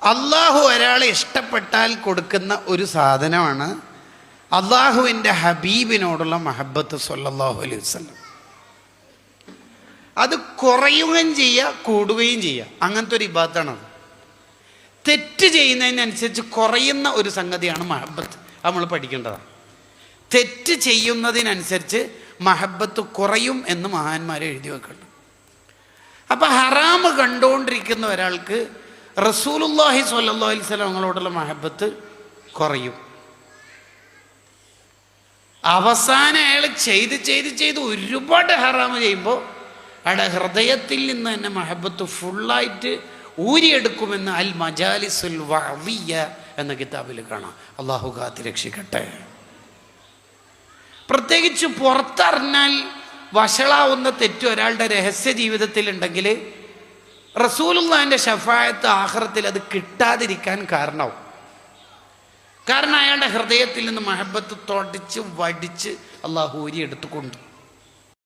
അള്ളാഹു ഒരാളെ ഇഷ്ടപ്പെട്ടാൽ കൊടുക്കുന്ന ഒരു സാധനമാണ് അള്ളാഹുവിൻ്റെ ഹബീബിനോടുള്ള മഹബത്ത് സല്ലല്ലാഹു അലൈഹി വസല്ലം. അത് കുറയുകയും ചെയ്യുക, കൂടുകയും ചെയ്യുക. അങ്ങനത്തെ ഒരു ഇബാദത്താണത്. തെറ്റ് ചെയ്യുന്നതിനനുസരിച്ച് കുറയുന്ന ഒരു സംഗതിയാണ് മഹബത്ത്. നമ്മൾ പഠിക്കേണ്ടതാണ്. തെറ്റ് ചെയ്യുന്നതിനനുസരിച്ച് മഹബത്ത് കുറയും എന്ന് മഹാന്മാരെ എഴുതി വെക്കുന്നുണ്ട്. അപ്പം ഹറാമ് കണ്ടുകൊണ്ടിരിക്കുന്ന ഒരാൾക്ക് റസൂലുള്ളാഹി സ്വല്ലല്ലാഹു അലൈഹി വസല്ലം ഞങ്ങളോടുള്ള മഹബത്ത് കുറയും. അവസാനം അയാൾ ചെയ്ത് ഒരുപാട് ഹറാമ് ചെയ്യുമ്പോൾ അയാളുടെ ഹൃദയത്തിൽ നിന്ന് തന്നെ മഹബത്ത് ഫുള്ളായിട്ട് ഊരിയെടുക്കുമെന്ന് അൽ മജാലിസുൽ വഅദിയ്യ എന്ന കിതാബിൽ കാണാം. അള്ളാഹു കാത്ത് രക്ഷിക്കട്ടെ. പ്രത്യേകിച്ച് പുറത്തറിഞ്ഞാൽ വഷളാവുന്ന തെറ്റ് ഒരാളുടെ രഹസ്യ ജീവിതത്തിലുണ്ടെങ്കിൽ റസൂലുള്ളാഹിന്റെ ശഫാഅത്ത് ആഖിറത്തിൽ അത് കിട്ടാതിരിക്കാൻ കാരണമാവും. കാരണം അയാളുടെ ഹൃദയത്തിൽ നിന്ന് മഹബത്ത് തൊടിച്ച് വടിച്ച് അള്ളാഹു ഊരിയെടുത്തുകൊണ്ട്